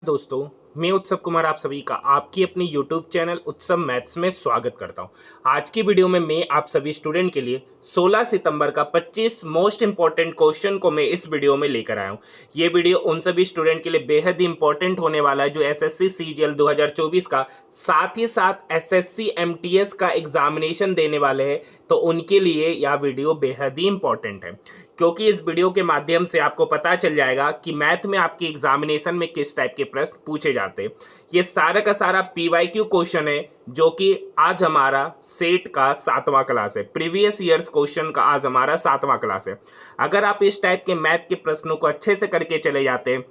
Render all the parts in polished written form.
दोस्तों, मैं उत्सव कुमार आप सभी का आपकी अपनी यूट्यूब चैनल उत्सव मैथ्स में स्वागत करता हूं। आज की वीडियो में मैं आप सभी स्टूडेंट के लिए 16 सितंबर का 25 मोस्ट इंपॉर्टेंट क्वेश्चन को मैं इस वीडियो में लेकर आया हूं। ये वीडियो उन सभी स्टूडेंट के लिए बेहद ही इंपॉर्टेंट होने वाला है जो एसएससी सीजीएल 2024 का साथ ही साथ एसएससी एमटीएस का एग्जामिनेशन देने वाले हैं, तो उनके लिए यह वीडियो बेहद ही इंपॉर्टेंट है, क्योंकि इस वीडियो के माध्यम से आपको पता चल जाएगा कि मैथ में आपके एग्जामिनेशन में किस टाइप के प्रश्न पूछे जाते हैं। ये सारा का सारा पीवाईक्यू क्वेश्चन है जो कि आज हमारा सेट का 7वां क्लास है। प्रीवियस ईयर्स क्वेश्चन का आज हमारा 7वां क्लास है। अगर आप इस टाइप के मैथ के प्रश्नों को अच्छे से करके चले जाते हैं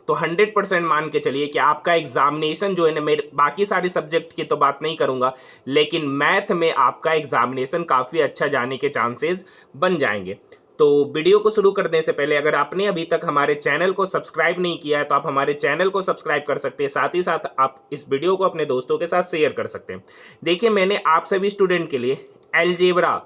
तो 100% मान के चलिए कि आपका एग्जामिनेशन जो है ना, मेरे बाकी सारे सब्जेक्ट की तो बात नहीं करूंगा, लेकिन मैथ में आपका एग्जामिनेशन काफ़ी अच्छा जाने के चांसेस बन जाएंगे। तो वीडियो को शुरू करने से पहले अगर आपने अभी तक हमारे चैनल को सब्सक्राइब नहीं किया है तो आप हमारे चैनल को सब्सक्राइब कर सकते हैं, साथ ही साथ आप इस वीडियो को अपने दोस्तों के साथ शेयर कर सकते हैं। देखिए, मैंने आप सभी स्टूडेंट के लिए अलजेब्रा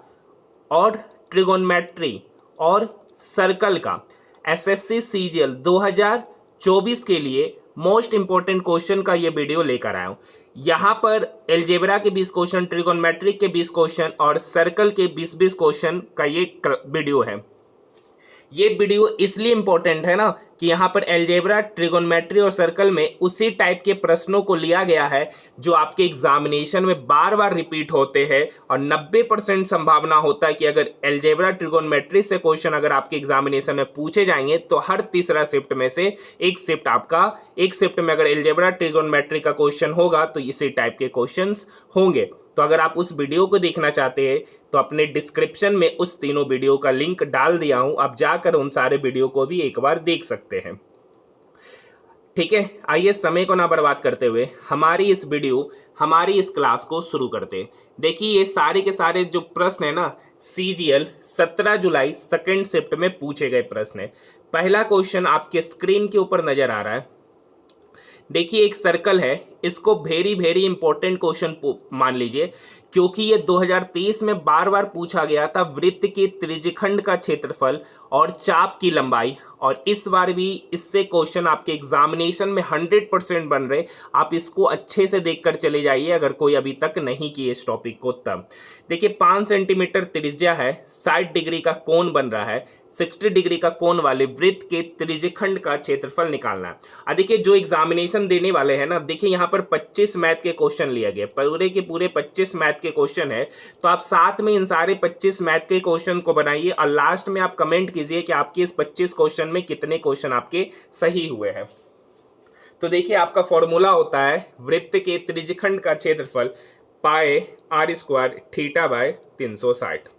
और ट्रिगोनोमेट्री और सर्कल का एसएससी सीजीएल 2024 के लिए मोस्ट इंपॉर्टेंट क्वेश्चन का ये वीडियो लेकर आया हूँ। यहाँ पर अलजेब्रा के 20 क्वेश्चन, ट्रिगोनोमेट्रिक के 20 क्वेश्चन और सर्कल के 20-20 क्वेश्चन का ये वीडियो है। ये वीडियो इसलिए इम्पोर्टेंट है ना कि यहाँ पर अलजेब्रा, ट्रिगोनोमेट्री और सर्कल में उसी टाइप के प्रश्नों को लिया गया है जो आपके एग्जामिनेशन में बार बार रिपीट होते हैं और 90% संभावना होता है कि अगर अलजेब्रा, ट्रिगोनोमेट्री से क्वेश्चन अगर आपके एग्जामिनेशन में पूछे जाएंगे तो हर तीसरा शिफ्ट में से एक शिफ्ट में अगर अलजेब्रा, ट्रिगोनोमेट्री का क्वेश्चन होगा तो इसी टाइप के क्वेश्चंस होंगे। तो अगर आप उस वीडियो को देखना चाहते हैं तो अपने डिस्क्रिप्शन में उस तीनों वीडियो का लिंक डाल दिया हूं, आप जाकर उन सारे वीडियो को भी एक बार देख सकते हैं। ठीक है, आइए समय को ना बर्बाद करते हुए हमारी इस क्लास को शुरू करते हैं। देखिए, ये सारे के सारे जो प्रश्न है ना, सीजीएल 17 जुलाई सेकंड शिफ्ट में पूछे गए प्रश्न है। पहला क्वेश्चन आपके स्क्रीन के ऊपर नजर आ रहा है। देखिए, एक सर्कल है, इसको वेरी इंपॉर्टेंट क्वेश्चन मान लीजिए, क्योंकि ये 2023 में बार बार पूछा गया था। वृत्त के त्रिज्यखंड का क्षेत्रफल और चाप की लंबाई, और इस बार भी इससे क्वेश्चन आपके एग्जामिनेशन में 100% बन रहे। आप इसको अच्छे से देखकर चले जाइए अगर कोई अभी तक नहीं किए इस टॉपिक को। तब देखिए, 5 सेंटीमीटर त्रिज्या है, 60 डिग्री का कोण बन रहा है, 60 डिग्री का कोण वाले वृत्त के त्रिज्यखंड का क्षेत्रफल निकालना है। अब देखिए, जो एग्जामिनेशन देने वाले हैं ना, देखिए यहाँ पर 25 मैथ के क्वेश्चन लिए गए, पूरे के पूरे 25 मैथ के क्वेश्चन है। तो आप साथ में इन सारे 25 मैथ के क्वेश्चन को बनाइए और लास्ट में आप कमेंट कीजिए कि आपके इस 25 क्वेश्चन में कितने क्वेश्चन आपके सही हुए हैं। तो देखिए, आपका फॉर्मूला होता है वृत्त के त्रिज्यखंड का क्षेत्रफल पाए आर स्क्वायर थीटा बाय 360।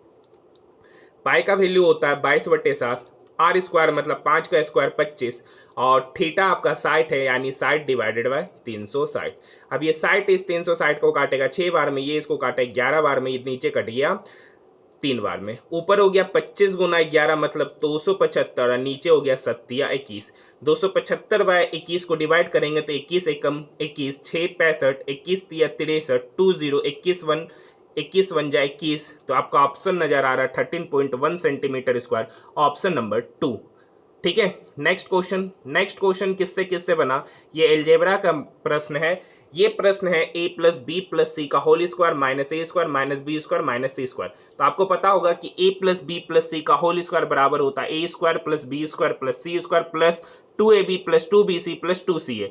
पाई का वैल्यू होता है 22/7, आर स्क्वायर मतलब 5 का स्क्वायर 25, और थीटा आपका 60 है, यानी 60 डिवाइडेड बाय 360। अब ये 60 इस 360 को काटेगा 6 बार में, ये इसको काटेगा 11 बार में, ये नीचे कट गया 3 बार में। ऊपर हो गया 25 गुना 11 मतलब 275, और नीचे हो गया 7 275 बाय 21 को डिवाइड करेंगे तो 21 एकम 21, 6 65, 21 63, 20 21 बन जाए 21। तो आपका ऑप्शन नजर आ रहा है 13.1 सेंटीमीटर स्क्वायर, ऑप्शन नंबर 2। ठीक है, नेक्स्ट क्वेश्चन किससे किससे बना, ये अलजेब्रा का प्रश्न है। ये प्रश्न है a plus B plus C का whole square minus A square minus B square minus C square. तो आपको पता होगा कि a plus B plus C का होल स्क्वायर बराबर होता है a square plus B square plus C square plus 2ab plus 2bc plus 2ca।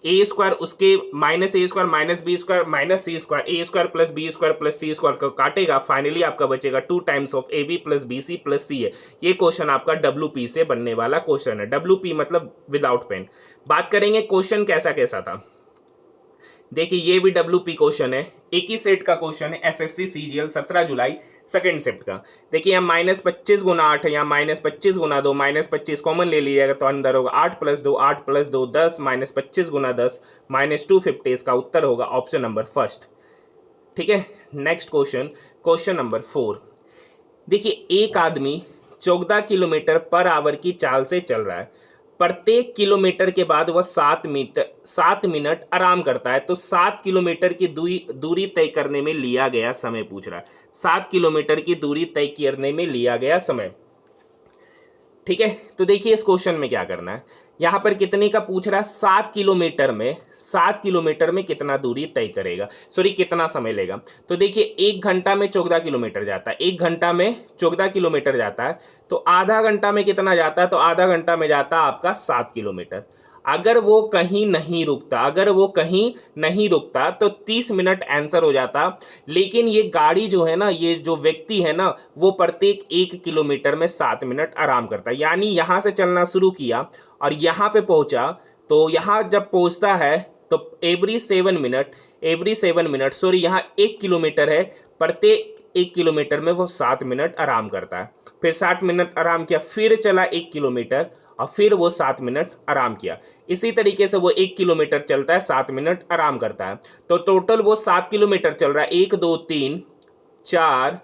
A square उसके minus A square minus B square minus C square, A square plus B square plus C square को काटेगा, finally आपका बचेगा 2 times of A B plus B C plus C A. ये question आपका WP से बनने वाला क्वेश्चन है। WP मतलब विदाउट पेन। बात करेंगे क्वेश्चन कैसा कैसा था। देखिए, ये भी WP क्वेश्चन है, एक ही सेट का क्वेश्चन है, एसएससी सीजीएल 17 जुलाई सेकंड शिफ्ट का। देखिए, यहाँ -25 गुना 8 है, यहाँ -25 गुना 2, -25 कॉमन ले लीजिएगा तो अंदर होगा 8 प्लस 2 10, -25 गुना 10 -250। इसका उत्तर होगा ऑप्शन नंबर फर्स्ट। ठीक है, नेक्स्ट क्वेश्चन नंबर 4। देखिए, एक आदमी 14 किलोमीटर पर आवर की चाल से चल रहा है। प्रत्येक किलोमीटर के बाद वह 7 मिनट आराम करता है। तो 7 किलोमीटर की दूरी तय करने में लिया गया समय पूछ रहा है। 7 किलोमीटर की दूरी तय करने में लिया गया समय। ठीक है, तो देखिए इस क्वेश्चन में क्या करना है। यहाँ पर कितने का पूछ रहा है, 7 किलोमीटर में कितना दूरी तय करेगा, सॉरी कितना समय लेगा। तो देखिए 1 घंटा में 14 किलोमीटर जाता है, 1 घंटा में 14 किलोमीटर जाता है, तो आधा घंटा में कितना जाता है, तो आधा घंटा में जाता है आपका 7 किलोमीटर। अगर वो कहीं नहीं रुकता तो 30 मिनट आंसर हो जाता। लेकिन ये गाड़ी जो है ना, ये जो व्यक्ति है ना, वो प्रत्येक 1 किलोमीटर में 7 मिनट आराम करता है। यानी यहाँ से चलना शुरू किया और यहाँ पे पहुँचा, तो यहाँ जब पहुँचता है तो एवरी 7 मिनट सॉरी यहाँ 1 किलोमीटर है, प्रत्येक 1 किलोमीटर में वो 7 मिनट आराम करता है। फिर 60 मिनट आराम किया, फिर चला 1 किलोमीटर और फिर वो 7 मिनट आराम किया। इसी तरीके से वो 1 किलोमीटर चलता है, 7 मिनट आराम करता है। तो टोटल वो 7 किलोमीटर चल रहा है, 1 2 3 4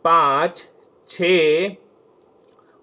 5 6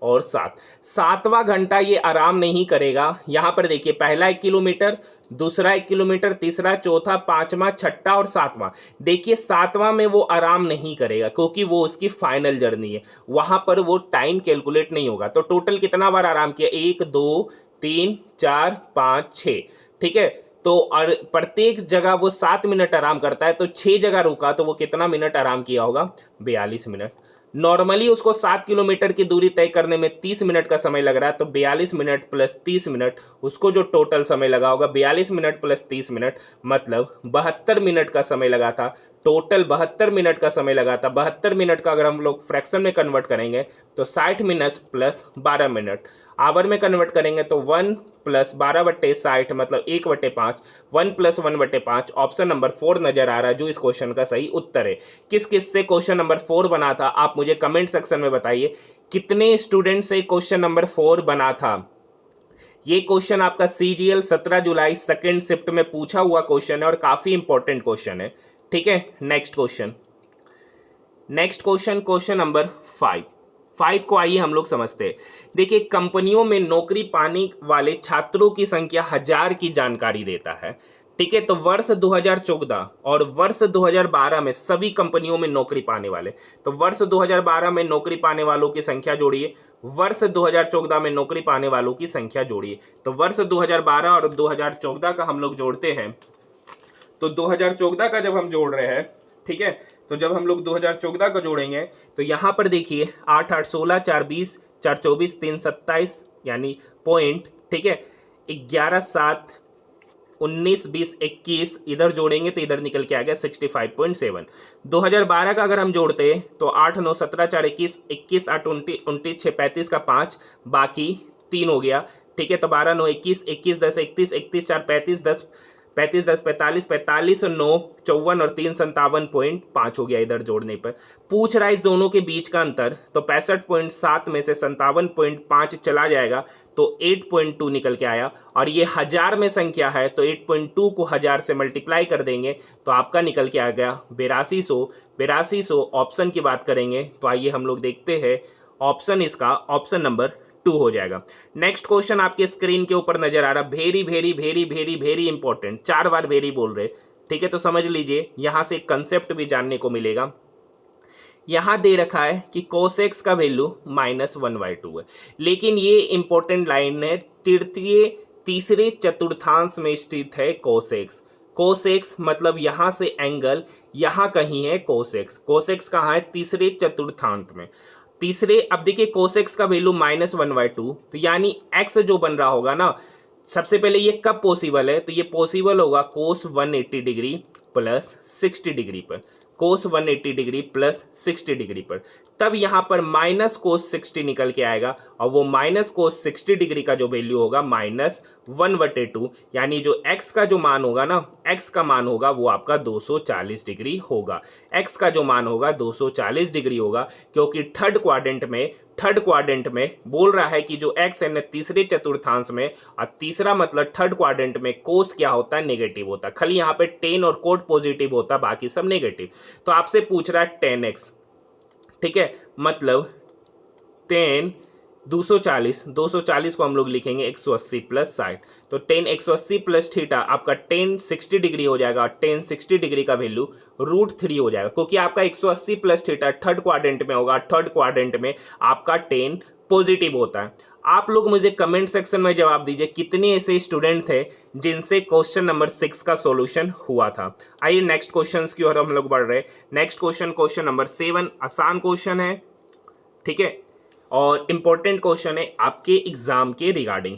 और 7, 7वां घंटा ये आराम नहीं करेगा। यहाँ पर देखिए पहला 1 किलोमीटर, दूसरा 1 किलोमीटर, तीसरा, चौथा, पांचवा, छठा और 7वां। देखिए 7वां में वो आराम नहीं करेगा क्योंकि वो उसकी फाइनल जर्नी है, वहां पर वो टाइम कैलकुलेट नहीं होगा। तो टोटल कितना बार आराम किया, 1 2 3 4 5 6, ठीक है। तो और प्रत्येक जगह वो 7 मिनट आराम करता है, तो 6 जगह रुका तो वो कितना मिनट आराम किया होगा, 42 मिनट। नॉर्मली उसको 7 किलोमीटर की दूरी तय करने में 30 मिनट का समय लग रहा है, तो 42 मिनट प्लस 30 मिनट, उसको जो टोटल समय लगा होगा 42 मिनट प्लस 30 मिनट, मतलब 72 मिनट का समय लगा था। टोटल 72 मिनट का समय लगा था। 72 मिनट का अगर हम लोग फ्रैक्शन में कन्वर्ट करेंगे तो 60 मिनट प्लस 12 मिनट, आवर में कन्वर्ट करेंगे तो 1 प्लस 12/60 मतलब 1/5, 1 प्लस 1/5। ऑप्शन नंबर 4 नजर आ रहा है जो इस क्वेश्चन का सही उत्तर है। किस किस से क्वेश्चन नंबर 4 बना था आप मुझे कमेंट सेक्शन में बताइए, कितने स्टूडेंट से क्वेश्चन नंबर 4 बना था। ये क्वेश्चन आपका CGL 17 जुलाई सेकेंड शिफ्ट में पूछा हुआ क्वेश्चन है और काफी इंपॉर्टेंट क्वेश्चन है, ठीक है। नेक्स्ट क्वेश्चन नंबर 5 को आइए हम लोग समझते हैं। देखिए कंपनियों में नौकरी पाने वाले छात्रों की संख्या 1000 की जानकारी देता है, ठीक है। तो वर्ष 2014 और वर्ष 2012 में सभी कंपनियों में नौकरी पाने वाले, तो वर्ष 2012 में नौकरी पाने वालों की संख्या जोड़िए, वर्ष 2014 में नौकरी पाने वालों की संख्या जोड़िए। तो वर्ष 2012 और 2014 का हम लोग जोड़ते हैं, तो 2014 का जब हम जोड़ रहे हैं, ठीक है, तो जब हम लोग 2014 को जोड़ेंगे तो यहाँ पर देखिए 8 8 16 4 20 4 24 3 27 यानी पॉइंट, ठीक है। 11 7 19 20 21 इधर जोड़ेंगे तो इधर निकल के आ गया 65.7। 2012 का अगर हम जोड़ते हैं तो 8 9 17 4 21 21 8 29 29 6 35 का 5 बाकी 3 हो गया, ठीक है। तो 12 9 21 21 10 31 31 4 35 10 35 10 45 45 और 9 54 और 3 57.5 हो गया इधर जोड़ने पर। पूछ रहा है इस दोनों के बीच का अंतर, तो 65.7 में से 57.5 चला जाएगा तो 8.2 निकल के आया। और ये 1000 में संख्या है तो 8.2 को 1000 से मल्टीप्लाई कर देंगे तो आपका निकल के आ गया 8200। ऑप्शन की बात करेंगे तो आइए हम लोग देखते हैं, ऑप्शन इसका ऑप्शन नंबर 2 हो जाएगा। नेक्स्ट क्वेश्चन आपके स्क्रीन के ऊपर नजर आ रहा, very very very very very important, 4 बार वेरी बोल रहे, ठीक है। तो समझ लीजिए यहाँ से एक कंसेप्ट भी जानने को मिलेगा। यहाँ दे रखा है कि cos x का वैल्यू -1/2 है, लेकिन ये इंपॉर्टेंट लाइन है, तीसरे चतुर्थांश में स्थित है cos x मतलब यहाँ से एंगल यहाँ कहीं है cos x कहाँ है, तीसरे चतुर्थांश में। अब देखिए cos x का वैल्यू -1/2, तो यानी x जो बन रहा होगा ना, सबसे पहले ये कब पॉसिबल है, तो ये पॉसिबल होगा cos 180 डिग्री प्लस 60 डिग्री पर, cos 180 डिग्री प्लस 60 डिग्री पर। तब यहाँ पर माइनस कोस 60 निकल के आएगा और वो माइनस कोस 60 डिग्री का जो वैल्यू होगा -1/2, यानी जो x का जो मान होगा ना, x का मान होगा वो आपका 240 डिग्री होगा। x का जो मान होगा 240 डिग्री होगा, क्योंकि थर्ड क्वाड्रेंट में बोल रहा है कि जो x है ना तीसरे चतुर्थांश में, और तीसरा मतलब थर्ड क्वाड्रेंट में कोस क्या होता है, नेगेटिव होता है। खाली यहाँ पे टेन और कोट पॉजिटिव होता है, बाकी सब नेगेटिव। तो आपसे पूछ रहा है 10x, ठीक है, मतलब 10 240 को हम लोग लिखेंगे 180 प्लस 60, तो 10 180 प्लस थीटा आपका 10 60 डिग्री हो जाएगा, और 10 60 डिग्री का वैल्यू √3 हो जाएगा, क्योंकि आपका 180 प्लस थीटा थर्ड क्वाड्रेंट में होगा, थर्ड क्वाड्रेंट में आपका 10 पॉजिटिव होता है। आप लोग मुझे कमेंट सेक्शन में जवाब दीजिए कितने ऐसे स्टूडेंट थे जिनसे क्वेश्चन नंबर 6 का सॉल्यूशन हुआ था। आइए नेक्स्ट क्वेश्चन की ओर हम लोग बढ़ रहे हैं। नेक्स्ट क्वेश्चन नंबर 7 आसान क्वेश्चन है, ठीक है, और इम्पोर्टेंट क्वेश्चन है आपके एग्जाम के रिगार्डिंग।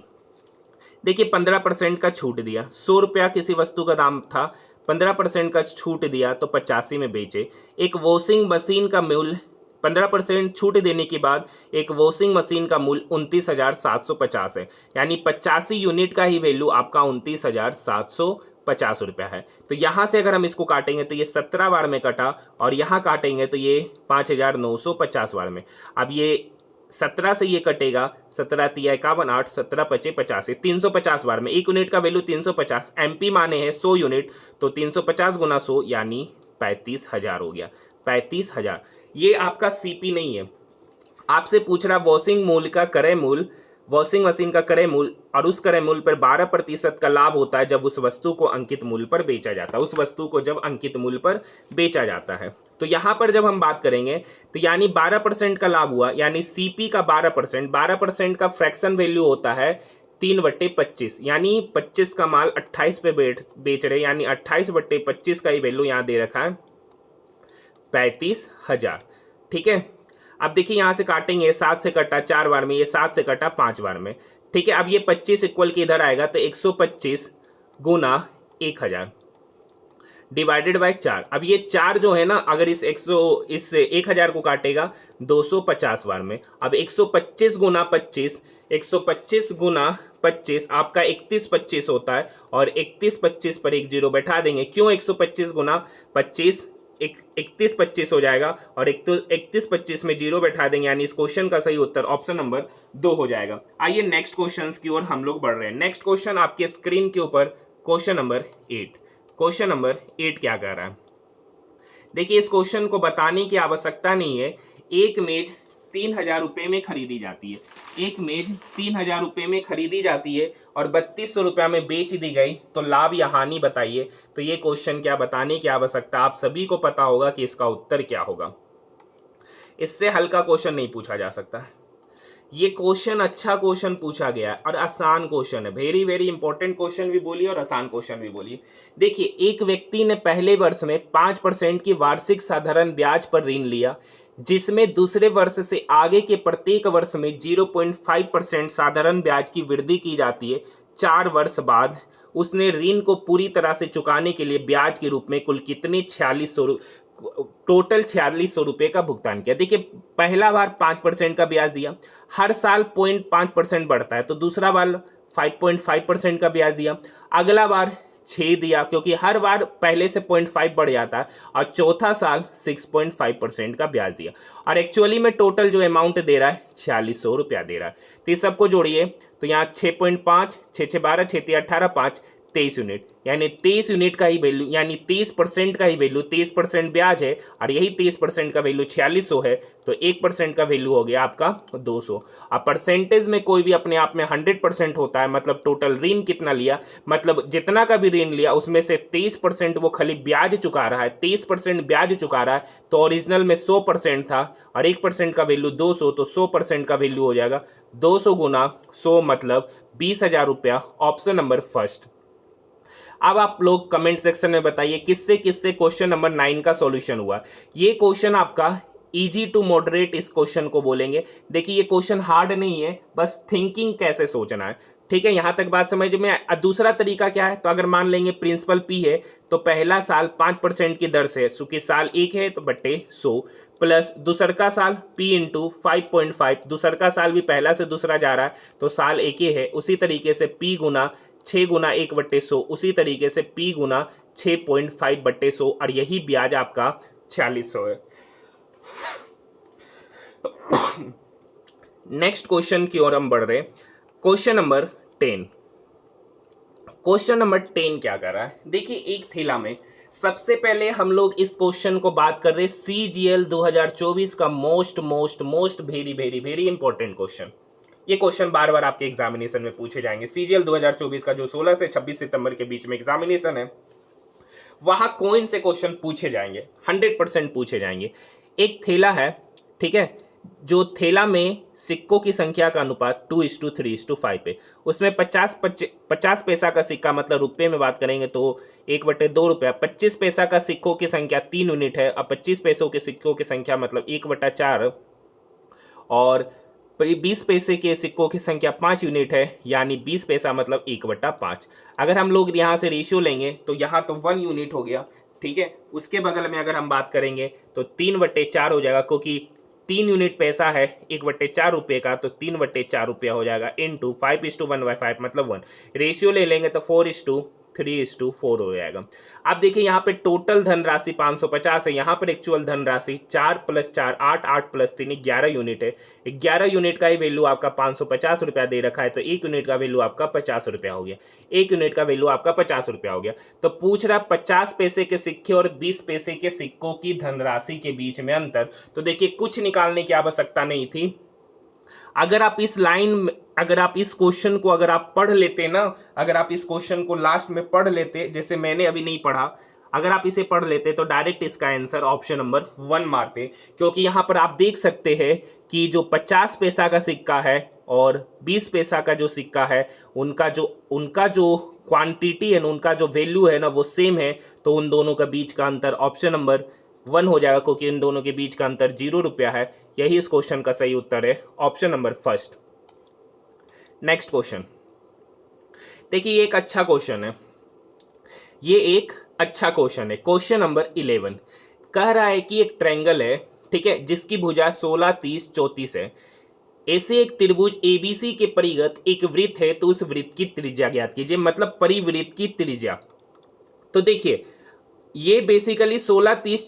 देखिए 15% का छूट दिया, 100 रुपया किसी वस्तु का दाम था, 15% का छूट दिया तो 85 में बेचे। एक वॉशिंग मशीन का मूल्य 15% छूट देने के बाद एक वॉशिंग मशीन का मूल्य 29,750 है, यानी 85 यूनिट का ही वैल्यू आपका 29,750 रुपया है। तो यहाँ से अगर हम इसको काटेंगे तो ये 17 बार में कटा और यहाँ काटेंगे तो ये 5,950 बार में। अब ये 17 से ये कटेगा, 17 तिया 51, 8 17 पचे 85, 350 बार में। एक यूनिट का वैल्यू 350, एमपी माने हैं 100 यूनिट, तो 350 गुना 100 यानी 35,000 हो गया। 35,000 ये आपका सीपी नहीं है, आपसे पूछ रहा वॉशिंग मूल्य का क्रय मूल्य, वॉशिंग मशीन का क्रय मूल्य, और उस क्रय मूल्य पर 12% का लाभ होता है जब उस वस्तु को अंकित मूल्य पर बेचा जाता है, उस वस्तु को जब अंकित मूल्य पर बेचा जाता है। तो यहाँ पर जब हम बात करेंगे तो यानी 12% का लाभ हुआ, यानी सीपी का 12% का फ्रैक्शन वैल्यू होता है 3/25, यानी 25 का माल 28 पे बेच रहे, यानी 28/25 का ही वैल्यू यहाँ दे रखा है 35,000, ठीक है। अब देखिए यहाँ से काटेंगे, 7 से कटा 4 बार में, ये 7 से कटा 5 बार में, ठीक है। अब ये 25 इक्वल के इधर आएगा तो 125 गुना 1000 डिवाइडेड बाय 4। अब ये 4 जो है ना, अगर इस 1000 को काटेगा 250 बार में। अब 125 गुना 25, 125 गुना 25 आपका 3125 होता है, और 3125 पर एक जीरो बैठा देंगे। क्यों 125 गुना 25 3125 हो जाएगा, और 3125 में जीरो बैठा देंगे, यानी इस क्वेश्चन का सही उत्तर ऑप्शन नंबर 2 हो जाएगा। आइए नेक्स्ट क्वेश्चन की ओर हम लोग बढ़ रहे हैं। नेक्स्ट क्वेश्चन आपके स्क्रीन के ऊपर क्वेश्चन नंबर 8। क्वेश्चन नंबर 8 क्या कह रहा है, देखिए इस क्वेश्चन को बताने की आवश्यकता नहीं है। एक मेज 3,000 रुपये में खरीदी जाती है, एक मेज 3,000 रुपये में खरीदी जाती है और 3200 रुपया में बेच दी गई, तो लाभ या हानि बताइए। तो ये क्वेश्चन क्या बताने की आवश्यकता, आप सभी को पता होगा कि इसका उत्तर क्या होगा। इससे हल्का क्वेश्चन नहीं पूछा जा सकता। ये क्वेश्चन अच्छा क्वेश्चन पूछा गया है और आसान क्वेश्चन है, वेरी वेरी इंपॉर्टेंट क्वेश्चन भी बोलिए और आसान क्वेश्चन भी बोलिए। देखिए एक व्यक्ति ने पहले वर्ष में 5% की वार्षिक साधारण ब्याज पर ऋण लिया, जिसमें दूसरे वर्ष से आगे के प्रत्येक वर्ष में 0.5% साधारण ब्याज की वृद्धि की जाती है। 4 वर्ष बाद उसने ऋण को पूरी तरह से चुकाने के लिए ब्याज के रूप में कुल कितने 4600 टोटल 4600 रुपये का भुगतान किया। देखिए पहला बार 5% का ब्याज दिया, हर साल 0.5% बढ़ता है, तो दूसरा बार 5.5% का ब्याज दिया, अगला बार 6 दिया क्योंकि हर बार पहले से 0.5 बढ़ जाता है, और चौथा साल 6.5% का ब्याज दिया, और एक्चुअली में टोटल जो अमाउंट दे रहा है 4600 रुपया दे रहा है। तो इस सबको जोड़िए तो यहाँ 6.5 6 6 12 6 3 18 5 23 यूनिट, यानी 23 यूनिट का ही वैल्यू, यानी 30% का ही वैल्यू, 30% ब्याज है और यही 30% का वैल्यू 4600 है, तो 1% का वैल्यू हो गया आपका 200। अब परसेंटेज में कोई भी अपने आप में 100% होता है, मतलब टोटल ऋण कितना लिया, मतलब जितना का भी ऋण लिया उसमें से 23% वो खाली ब्याज चुका रहा है, 23% ब्याज चुका रहा है, तो ओरिजिनल में 100% था और 1% का वैल्यू 200, तो 100% का वैल्यू हो जाएगा 200 गुना 100 मतलब 20,000 रुपया, ऑप्शन नंबर फर्स्ट। अब आप लोग कमेंट सेक्शन में बताइए किससे किससे क्वेश्चन नंबर 9 का सॉल्यूशन हुआ। ये क्वेश्चन आपका इजी टू मॉडरेट इस क्वेश्चन को बोलेंगे। देखिए ये क्वेश्चन हार्ड नहीं है, बस थिंकिंग कैसे सोचना है, ठीक है, यहाँ तक बात समझ में। दूसरा तरीका क्या है, तो अगर मान लेंगे प्रिंसिपल पी है तो पहला साल 5% की दर से, चूंकि साल 1 है तो बट्टे 100, प्लस दूसर का साल P इंटू 5.5, दूसर का साल भी पहला से दूसरा जा रहा है तो साल 1 ही है, उसी तरीके से P गुना 6 गुना 1/100, उसी तरीके से P गुना 6.5/100, और यही ब्याज आपका 4600 है। नेक्स्ट क्वेश्चन की ओर हम बढ़ रहे हैं। Question number 10। क्वेश्चन नंबर 10 क्या कर रहा है, देखिए एक थैला में, सबसे पहले हम लोग इस क्वेश्चन को बात कर रहे हैं CGL 2024 का most very very very important question. ये क्वेश्चन बार बार आपके एग्जामिनेशन में पूछे जाएंगे। CGL 2024 का जो 16 से 26 सितंबर के बीच में एग्जामिनेशन है, वहां कौन से क्वेश्चन पूछे जाएंगे, 100% पूछे जाएंगे। एक थैला है, ठीक है, जो थैला में सिक्कों की संख्या का अनुपात 2:3:5 है, उसमें 50 पैसा का सिक्का, मतलब रुपये में बात करेंगे तो 1/2 रुपया, 25 पैसा का सिक्कों की संख्या 3 यूनिट है, और 25 पैसों के सिक्कों की संख्या मतलब 1/4, और 20 पैसे के सिक्कों की संख्या 5 यूनिट है, यानी 20 पैसा मतलब 1/5। अगर हम लोग यहाँ से रेशियो लेंगे तो यहाँ तो 1 यूनिट हो गया, ठीक है। उसके बगल में अगर हम बात करेंगे तो 3/4 हो जाएगा, क्योंकि 3 यूनिट पैसा है 1/4 रुपये का, तो 3/4 रुपया हो जाएगा, इंटू 5:1/5 मतलब 1। रेशियो ले लेंगे तो 4:3:4 हो जाएगा। अब देखिए यहाँ पे टोटल धनराशि 550 है, यहाँ पर एक्चुअल धनराशि 4 + 4 8, 8 + 3 11 यूनिट है। 11 यूनिट का ही वैल्यू आपका 550 रुपया दे रखा है, तो 1 यूनिट का वैल्यू आपका 50 रुपया हो गया। 1 यूनिट का वैल्यू आपका 50 रुपया हो गया। तो पूछ रहा 50 पैसे के सिक्के और 20 पैसे के सिक्कों की धनराशि के बीच में अंतर। तो देखिए कुछ निकालने की आवश्यकता नहीं थी। अगर आप इस क्वेश्चन को अगर आप पढ़ लेते ना, अगर आप इस क्वेश्चन को लास्ट में पढ़ लेते, जैसे मैंने अभी नहीं पढ़ा, अगर आप इसे पढ़ लेते तो डायरेक्ट इसका आंसर ऑप्शन नंबर 1 मारते, क्योंकि यहाँ पर आप देख सकते हैं कि जो 50 पैसा का सिक्का है और 20 पैसा का जो सिक्का है, उनका जो क्वांटिटी है ना, उनका जो वैल्यू है ना, वो सेम है। तो उन दोनों का बीच का अंतर ऑप्शन नंबर 1 हो जाएगा, क्योंकि इन दोनों के बीच का अंतर 0 रुपया है। यही इस क्वेश्चन का सही उत्तर है, ऑप्शन नंबर 1। नेक्स्ट क्वेश्चन देखिए, ये एक अच्छा क्वेश्चन है, ये एक अच्छा क्वेश्चन है। क्वेश्चन नंबर 11 कह रहा है कि एक ट्रायंगल है, ठीक है, जिसकी भुजा 16, 30, 34 है। ऐसे एक त्रिभुज एबीसी के परिगत एक वृत्त है, तो उस वृत्त की त्रिज्या ज्ञात कीजिए, मतलब परिवृत्त की त्रिज्या। तो देखिए ये बेसिकली 16, 30,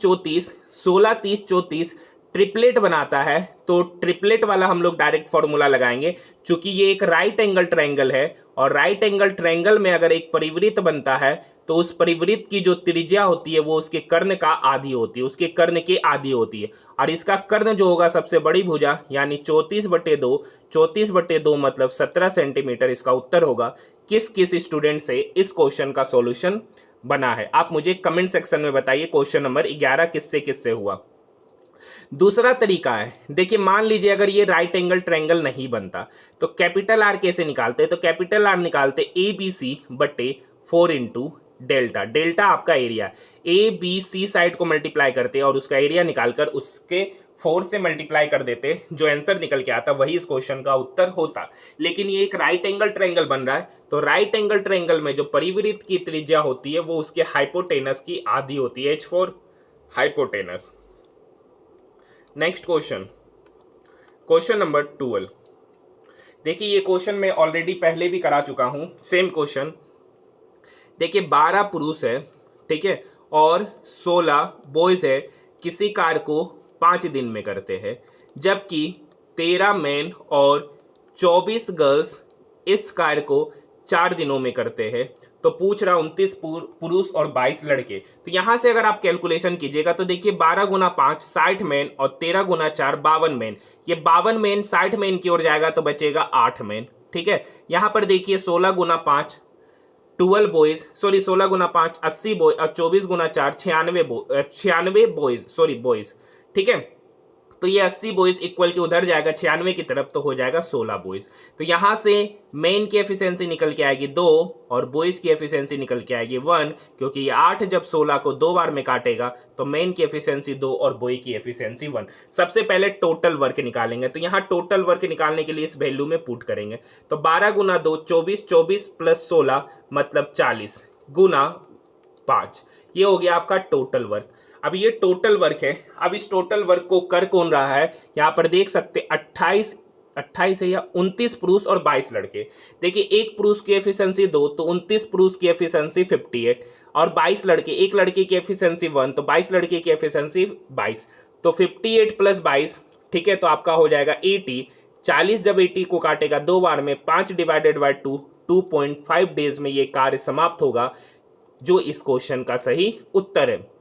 34 ट्रिपलेट बनाता है। तो ट्रिपलेट वाला हम लोग डायरेक्ट फॉर्मूला लगाएंगे, चूंकि ये एक राइट एंगल ट्रायंगल है, और राइट एंगल ट्रायंगल में अगर एक परिवृत्त बनता है तो उस परिवृत्त की जो त्रिज्या होती है वो उसके कर्ण का आधी होती है, उसके कर्ण के आधी होती है। और इसका कर्ण जो होगा सबसे बड़ी भुजा, यानी 34/2 मतलब 17 सेंटीमीटर इसका उत्तर होगा। किस किस स्टूडेंट से इस क्वेश्चन का सॉल्यूशन बना है, आप मुझे कमेंट सेक्शन में बताइए। क्वेश्चन नंबर 11 किससे किससे हुआ। दूसरा तरीका है, देखिए मान लीजिए अगर ये राइट एंगल ट्रायंगल नहीं बनता तो कैपिटल आर कैसे निकालते हैं। तो कैपिटल आर निकालते ABC/4 इंटू डेल्टा। डेल्टा आपका एरिया, ABC साइड को मल्टीप्लाई करते और उसका एरिया निकालकर उसके 4 से मल्टीप्लाई कर देते, जो आंसर निकल के आता वही इस क्वेश्चन का उत्तर होता। लेकिन ये एक राइट एंगल ट्रायंगल बन रहा है, तो राइट एंगल ट्रायंगल में जो परिवृत्त की त्रिज्या होती है वो उसके हाइपोटेनस की आधी होती है, H4 hypotenuse. Next question, question number 12। देखिए ये क्वेश्चन मैं ऑलरेडी पहले भी करा चुका हूं, सेम क्वेश्चन। देखिए 12 पुरुष है, ठीक है, और 16 बॉयज है, किसी कार्य को 5 दिन में करते हैं, जबकि 13 मैन और 24 गर्ल्स इस कार्य को 4 दिनों में करते हैं। तो पूछ रहा 29 पुरुष और 22 लड़के। तो यहाँ से अगर आप कैलकुलेशन कीजिएगा तो देखिए 12 × 5 60 मैन और 13 × 4 52 मैन। ये 52 मैन 60 मैन की ओर जाएगा तो बचेगा 8 मैन, ठीक है। यहाँ पर देखिए 16 × 5 12 बॉयज, सॉरी 16 × 5 80 बॉय और 24 × 4 96 बॉयज, ठीक है। तो ये 80 बॉयज इक्वल के उधर जाएगा 96 की तरफ, तो हो जाएगा 16 बॉयज। तो यहाँ से मेन की एफिशिएंसी निकल के आएगी 2 और बॉयज की एफिशिएंसी निकल के आएगी 1, क्योंकि ये 8 जब 16 को 2 बार में काटेगा तो मेन की एफिशिएंसी 2 और बॉय की एफिशिएंसी 1। सबसे पहले टोटल वर्क निकालेंगे, तो यहाँ टोटल वर्क निकालने के लिए इस वैल्यू में पुट करेंगे। तो 12 × 2 24, 24 + 16 मतलब 40 × 5, ये हो गया आपका टोटल वर्क। अब ये टोटल वर्क है। अब इस टोटल वर्क को कर कौन रहा है, यहाँ पर देख सकते 28 है या 29 पुरुष और 22 लड़के। देखिए एक पुरुष की एफिशिएंसी 2, तो 29 पुरुष की एफिशिएंसी 58 और 22 लड़के, एक लड़के की एफिशिएंसी 1, तो 22 लड़के की एफिशिएंसी 22, तो 58 + 22, ठीक है, तो आपका हो जाएगा 80। 40 जब 80 को काटेगा 2 बार में, 5/2 2.5 डेज में ये कार्य समाप्त होगा, जो इस क्वेश्चन का सही उत्तर है।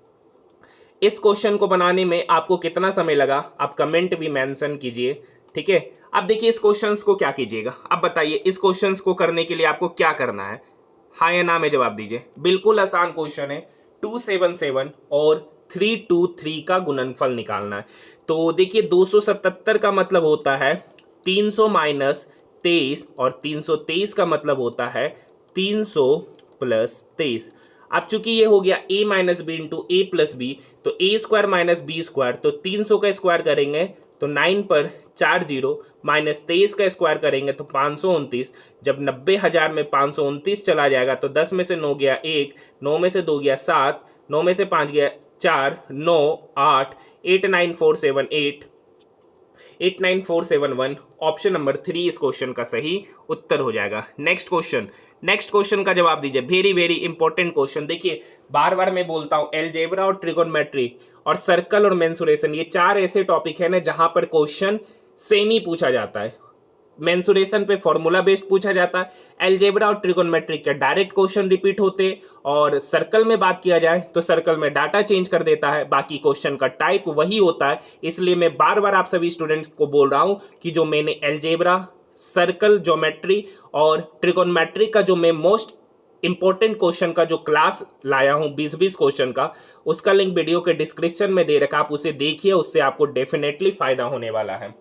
इस क्वेश्चन को बनाने में आपको कितना समय लगा आप कमेंट भी मेंशन कीजिए, ठीक है। अब देखिए इस क्वेश्चंस को क्या कीजिएगा, अब बताइए इस क्वेश्चंस को करने के लिए आपको क्या करना है, हाँ या ना में जवाब दीजिए। बिल्कुल आसान क्वेश्चन है, 277 और 323 का गुणनफल निकालना है। तो तो देखिए 277 का मतलब होता है 300 माइनस 23 और 323 का मतलब होता है 300 प्लस 23। अब चूंकि ये हो गया a minus b into a plus b, तो a square minus B square, तो 300 का स्क्वायर करेंगे तो 9 पर 4 जीरो, माइनस 23 का स्क्वायर करेंगे तो 529। जब 90,000 में 529 चला जाएगा तो 10 में से 9 गया 1, 9 में से 2 गया 7, 9 में से 5 गया 4, 9, 8, 89478, 89471। ऑप्शन नंबर 3 इस क्वेश्चन का सही उत्तर हो जाएगा। नेक्स्ट क्वेश्चन का जवाब दीजिए। Very very important question. देखिए बार बार मैं बोलता हूं एलजेब्रा और ट्रिगोनोमेट्री और सर्कल और मेंसुरेशन, ये 4 ऐसे टॉपिक है ना जहां पर क्वेश्चन सेम ही पूछा जाता है। मेंसुरेशन पे फॉर्मूला बेस्ड पूछा जाता है, एलजेब्रा और ट्रिगोनोमेट्री के डायरेक्ट क्वेश्चन रिपीट होते, और सर्कल में बात किया जाए तो सर्कल में डाटा चेंज कर देता है, बाकी क्वेश्चन का टाइप वही होता है। इसलिए मैं बार बार आप सभी स्टूडेंट्स को बोल रहा हूं कि जो मैंने एलजेब्रा, सर्कल, ज्योमेट्री और ट्रिगोनोमेट्री का जो मैं मोस्ट इंपॉर्टेंट क्वेश्चन का जो क्लास लाया हूं 20-20 क्वेश्चन का, उसका लिंक वीडियो के डिस्क्रिप्शन में दे रखा, आप उसे देखिए, उससे आपको डेफिनेटली फायदा होने वाला है।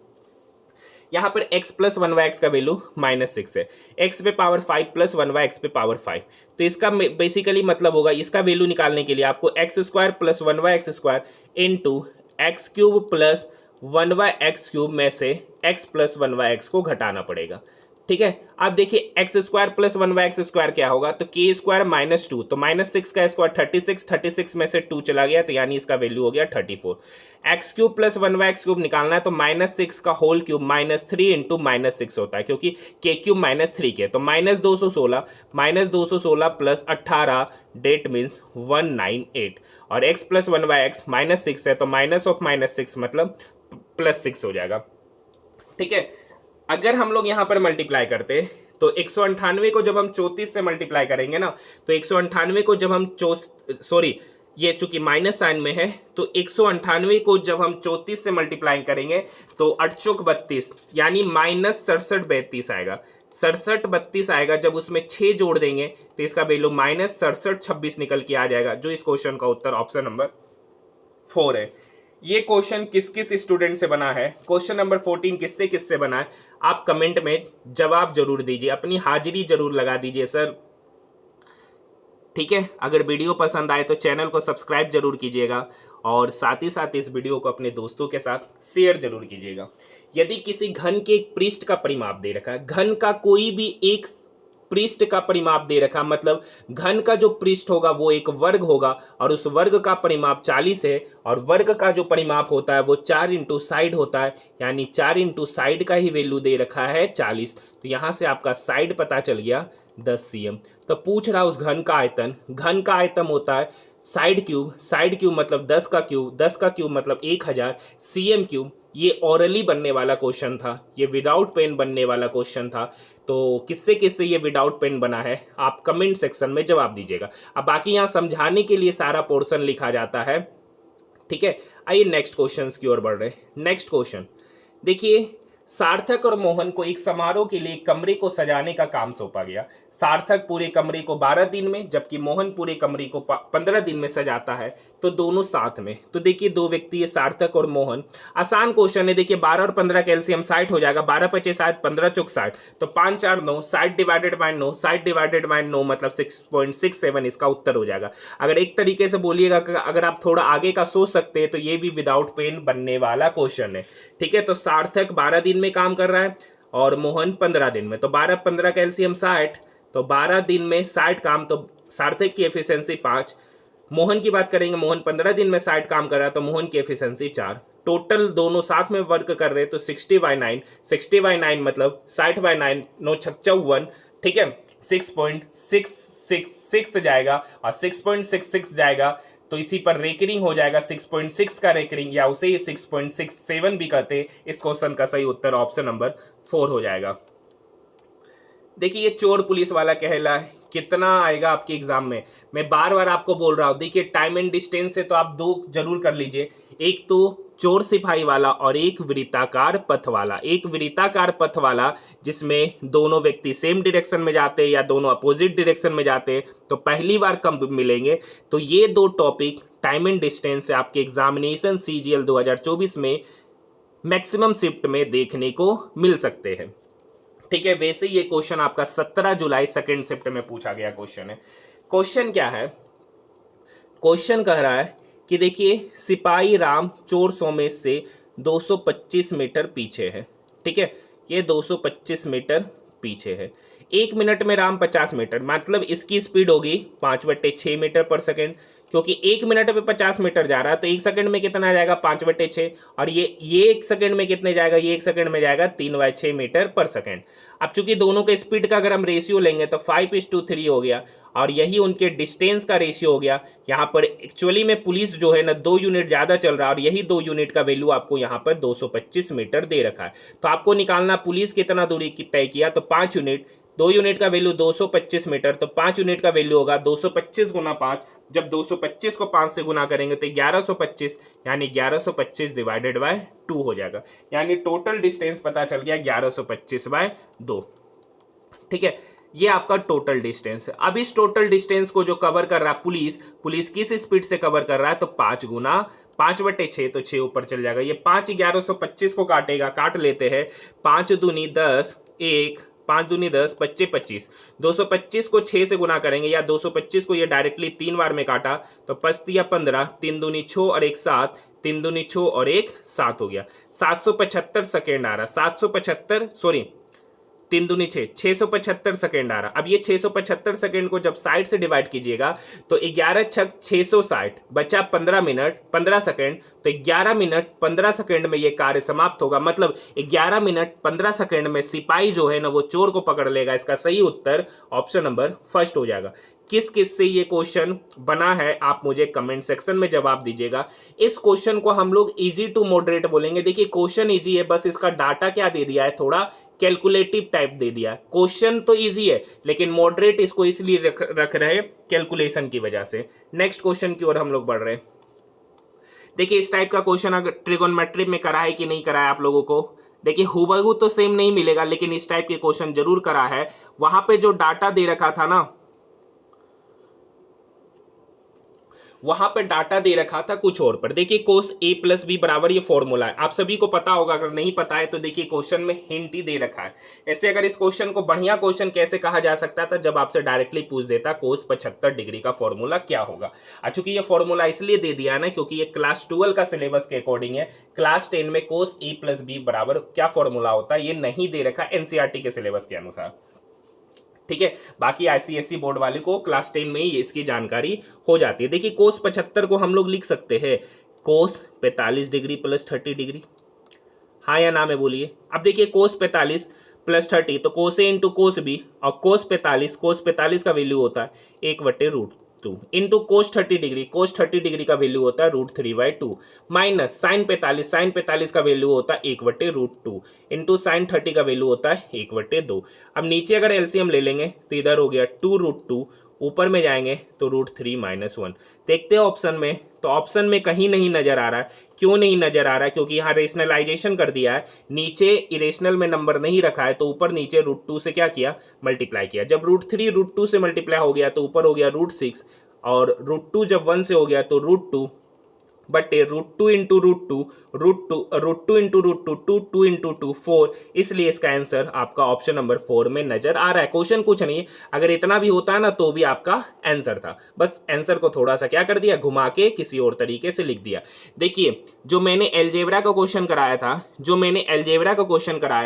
यहाँ पर x प्लस 1/x का वैल्यू -6 है, x पे पावर 5 प्लस 1/x पे पावर 5, तो इसका बेसिकली मतलब होगा इसका वैल्यू निकालने के लिए आपको x square plus 1/x square into x cube plus 1/x cube में से x प्लस 1/x को घटाना पड़ेगा। ठीक है, अब देखिए x square plus 1/x square क्या होगा, तो के स्क्वायर -2, तो -6 का स्क्वायर 36, 36 में से 2 चला गया तो यानी इसका वैल्यू हो गया 34। X cube plus 1/x cube निकालना है तो -6 का होल क्यूब -3 इंटू -6 होता है, क्योंकि के क्यूब -3 के, तो -216, -216 प्लस 18 डेट मीन्स 198, और x प्लस 1/x -6 है तो माइनस ऑफ -6 मतलब +6 हो जाएगा। ठीक है, अगर हम लोग यहाँ पर मल्टीप्लाई करते तो 198 को जब हम 34 से मल्टीप्लाई करेंगे ना, तो 198 को जब हम ये चूंकि माइनस साइन में है, तो 198 को जब हम 34 से मल्टीप्लाई करेंगे तो 8 चौक 32 यानी -67 आएगा। 67 आएगा, जब उसमें 6 जोड़ देंगे तो इसका वैल्यू -67 निकल के आ जाएगा, जो इस क्वेश्चन का उत्तर ऑप्शन नंबर 4 है। ये क्वेश्चन किस किस स्टूडेंट से बना है, क्वेश्चन नंबर 14 किससे किससे बना है, आप कमेंट में जवाब जरूर दीजिए, अपनी हाजिरी जरूर लगा दीजिए सर। ठीक है, अगर वीडियो पसंद आए तो चैनल को सब्सक्राइब जरूर कीजिएगा, और साथ ही साथ इस वीडियो को अपने दोस्तों के साथ शेयर जरूर कीजिएगा। यदि किसी घन के एक पृष्ठ का परिमाप दे रखा है, घन का कोई भी एक पृष्ठ का परिमाप दे रखा, मतलब घन का जो पृष्ठ होगा वो एक वर्ग होगा, और उस वर्ग का परिमाप 40 है, और वर्ग का जो परिमाप होता है वो 4 इंटू साइड होता है, यानी 4 इंटू साइड का ही वैल्यू दे रखा है 40, तो यहाँ से आपका साइड पता चल गया 10 cm। तो पूछ रहा उस घन का आयतन, घन का आयतन होता है साइड क्यूब मतलब 10 का क्यूब, 10 का क्यूब मतलब 1000 cm क्यूब। ये ऑरली बनने वाला क्वेश्चन था, ये विदाउट पेन बनने वाला क्वेश्चन था, तो किससे किससे ये विदाउट पेन बना है आप कमेंट सेक्शन में जवाब दीजिएगा। अब बाकी यहाँ समझाने के लिए सारा पोर्शन लिखा जाता है। ठीक है, आइए नेक्स्ट क्वेश्चन की ओर बढ़ रहे। नेक्स्ट क्वेश्चन देखिए, सार्थक और मोहन को एक समारोह के लिए कमरे को सजाने का काम सौंपा गया। सार्थक पूरे कमरे को 12 दिन में, जबकि मोहन पूरे कमरे को 15 दिन में सजाता है, तो दोनों साथ में। तो देखिए दो व्यक्ति है, सार्थक और मोहन। आसान क्वेश्चन है, देखिए 12 और 15 कैल्सियम 60 हो जाएगा, 12 पचे 60, 15 चौक 60, तो 5 4 9, 60 डिवाइडेड बाय 9, 60 डिवाइडेड बाय 9 मतलब 6.67 इसका उत्तर हो जाएगा। अगर एक तरीके से बोलिएगा, अगर आप थोड़ा आगे का सोच सकते हैं तो ये भी विदाउट पेन बनने वाला क्वेश्चन है। ठीक है, तो सार्थक 12 दिन में काम कर रहा है और मोहन 15 दिन में, तो 12 15 कैल्सियम 60, तो 12 दिन में 60 काम, तो सार्थक की एफिशिएंसी 5। मोहन की बात करेंगे, मोहन 15 दिन में 60 काम कर रहा है, तो मोहन की एफिशिएंसी 4। टोटल दोनों साथ में वर्क कर रहे हैं, तो 60/9, 60/9 मतलब 60/9, 9 छक 54। ठीक है, 6.666 जाएगा, और 6.66 जाएगा तो इसी पर रेकरिंग हो जाएगा, 6.6 का रेकरिंग, या उसे 6.67 भी कहते। इस क्वेश्चन का सही उत्तर ऑप्शन नंबर 4 हो जाएगा। देखिए ये चोर पुलिस वाला कहला है, कितना आएगा आपके एग्जाम में, मैं बार बार आपको बोल रहा हूँ। देखिए टाइम एंड डिस्टेंस से तो आप 2 जरूर कर लीजिए, एक तो चोर सिपाही वाला और एक वृत्ताकार पथ वाला। एक वृत्ताकार पथ वाला जिसमें दोनों व्यक्ति सेम डायरेक्शन में जाते हैं या दोनों अपोजिट डायरेक्शन में जाते हैं, तो पहली बार कब मिलेंगे। तो ये 2 टॉपिक टाइम एंड डिस्टेंस से आपके एग्जामिनेशन CGL 2024 में मैक्सिमम शिफ्ट में देखने को मिल सकते हैं। ठीक है, वैसे ये क्वेश्चन आपका 17 जुलाई सेकेंड शिफ्ट में पूछा गया क्वेश्चन है। क्वेश्चन क्या है, क्वेश्चन कह रहा है कि देखिए सिपाही राम चोर सोमेश से 225 मीटर पीछे है। ठीक है, ये 225 मीटर पीछे है। 1 मिनट में राम 50 मीटर, मतलब इसकी स्पीड होगी 5/6 मीटर पर सेकेंड, क्योंकि 1 मिनट में 50 मीटर जा रहा है तो 1 सेकंड में कितना आ जाएगा 5/6, और ये 1 सेकंड में कितने जाएगा, ये 1 सेकंड में जाएगा 3/6 मीटर पर सेकंड। अब चूंकि दोनों के स्पीड का अगर हम रेशियो लेंगे तो 5:3 हो गया, और यही उनके डिस्टेंस का रेशियो हो गया। यहाँ पर एक्चुअली में पुलिस जो है ना 2 यूनिट ज़्यादा चल रहा है, और यही 2 यूनिट का वैल्यू आपको यहाँ पर 225 मीटर दे रखा है। तो आपको निकालना पुलिस कितना दूरी तय किया, तो 5 यूनिट, 2 यूनिट का वैल्यू 225 मीटर, तो 5 यूनिट का वैल्यू होगा 225 गुना 5। जब 225 को 5 से गुना करेंगे तो 1125, यानी 1125 डिवाइडेड बाय 2 हो जाएगा, यानी टोटल डिस्टेंस पता चल गया 1125/2। ठीक है, ये आपका टोटल डिस्टेंस है। अब इस टोटल डिस्टेंस को जो कवर कर रहा है पुलिस किस स्पीड से कवर कर रहा है, तो 5 गुना 5/6, तो 6 ऊपर चल जाएगा। ये 5 1125 को काटेगा, काट लेते हैं। 5 दूनी 10, 1 5 दूनी 10, 25 25, 225 को 6 से गुना करेंगे, या 225 को ये डायरेक्टली 3 बार में काटा तो 5 या 15, 3 दूनी 6 और 1 7, 3 दूनी 6 और 1 7 हो गया। 775 सेकेंड आ रहा, 775 सॉरी 3 दूनी 6, 675 सेकेंड आ रहा। अब ये 675 सेकेंड को जब साइड से डिवाइड कीजिएगा तो 11 छक 660, बचा 15 मिनट 15 सेकेंड, तो 11 मिनट 15 सेकेंड में ये कार्य समाप्त होगा। मतलब 11 मिनट 15 सेकेंड में सिपाही जो है ना वो चोर को पकड़ लेगा। इसका सही उत्तर ऑप्शन नंबर फर्स्ट हो जाएगा। किस किस से ये क्वेश्चन बना है आप मुझे कमेंट सेक्शन में जवाब दीजिएगा। इस क्वेश्चन को हम लोग इजी टू मॉडरेट बोलेंगे। देखिए क्वेश्चन इजी है, बस इसका डाटा क्या दे दिया है, थोड़ा कैलकुलेटिव टाइप दे दिया। क्वेश्चन तो इजी है लेकिन मॉडरेट इसको इसलिए रख रहे हैं कैलकुलेशन की वजह से। नेक्स्ट क्वेश्चन की ओर हम लोग बढ़ रहे हैं। देखिए इस टाइप का क्वेश्चन अगर ट्रिगोनोमेट्री में करा है कि नहीं करा है आप लोगों को, देखिए हुबहू तो सेम नहीं मिलेगा लेकिन इस टाइप के क्वेश्चन जरूर करा है। वहां पे जो डाटा दे रखा था ना, वहां पे डाटा दे रखा था कुछ और पर। देखिए कोस ए प्लस बी बराबर ये फॉर्मूला है, आप सभी को पता होगा। अगर नहीं पता है तो देखिए क्वेश्चन में हिंट ही दे रखा है। ऐसे अगर इस क्वेश्चन को बढ़िया क्वेश्चन कैसे कहा जा सकता था, जब आपसे डायरेक्टली पूछ देता कोस 75 डिग्री का फॉर्मूला क्या होगा। चूंकि ये फॉर्मूला इसलिए दे दिया है ना क्योंकि ये क्लास 12 का सिलेबस के अकॉर्डिंग है। क्लास 10 में कोस ए प्लस बी बराबर क्या फॉर्मूला होता है ये नहीं दे रखा एनसीईआरटी के सिलेबस के अनुसार। ठीक है, बाकी आईसीएसई बोर्ड वाले को क्लास 10 में ही इसकी जानकारी हो जाती है। देखिए कोस 75 को हम लोग लिख सकते हैं कोस 45 डिग्री प्लस 30 डिग्री, हाँ या ना में बोलिए। अब देखिए कोस 45 प्लस 30 तो कोस ए इंटू कोस बी, और कोस 45 का वैल्यू होता है 1/√2 इंटू कोस 30 डिग्री, कोस 30 डिग्री का वैल्यू होता है √3/2 माइनस साइन 45 का वैल्यू होता है 1/√2 इंटू साइन 30 का वैल्यू होता है 1/2। अब नीचे अगर एलसीएम ले लेंगे तो इधर हो गया 2√2, ऊपर में जाएंगे तो √3 - 1। देखते हैं ऑप्शन में, तो ऑप्शन में कहीं नहीं नजर आ रहा है। क्यों नहीं नजर आ रहा है, क्योंकि यहाँ रेशनलाइजेशन कर दिया है, नीचे इरेशनल में नंबर नहीं रखा है तो ऊपर नीचे √2 से क्या किया, मल्टीप्लाई किया। जब √3 √2 से मल्टीप्लाई हो गया तो ऊपर हो गया √6, और √2 जब 1 से हो गया तो √2 बटे √2 इंटू √2 इंटू √2 2 इंटू 2 4, इसलिए इसका आंसर आपका ऑप्शन नंबर 4 में नजर आ रहा है। क्वेश्चन कुछ नहीं, अगर इतना भी होता है ना तो भी आपका आंसर था, बस आंसर को थोड़ा सा क्या कर दिया, घुमा के किसी और तरीके से लिख दिया। देखिए जो मैंने अलजेब्रा का क्वेश्चन कराया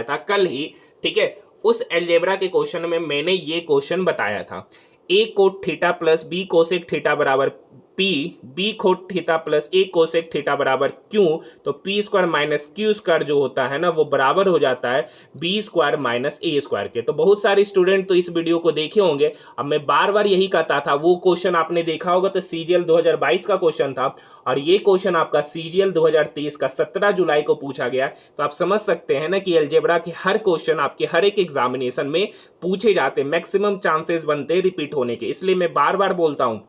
था कल ही, ठीक है, उस अलजेब्रा के क्वेश्चन में मैंने ये क्वेश्चन बताया था, A cot theta plus B cosec theta बराबर P, B cot theta plus A cosec theta बराबर क्यू, तो P square minus Q square जो होता है ना वो बराबर हो जाता है B square minus A square के। तो बहुत सारे स्टूडेंट तो इस वीडियो को देखे होंगे। अब मैं बार बार यही कहता था, वो क्वेश्चन आपने देखा होगा तो सीजीएल 2022 का क्वेश्चन था, और ये क्वेश्चन आपका सीजीएल 2023 का 17 जुलाई को पूछा गया। तो आप समझ सकते हैं ना कि अलजेब्रा के हर क्वेश्चन आपके हर एक एग्जामिनेशन में पूछे जाते, मैक्सिमम चांसेस बनते रिपीट होने के। इसलिए मैं बार बार बोलता हूं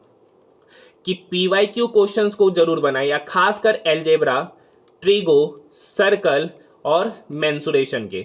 कि पीवाईक्यू क्वेश्चंस को जरूर बनाइए, खासकर अलजेब्रा, ट्रिगो, सर्कल और मेंसुरेशन के।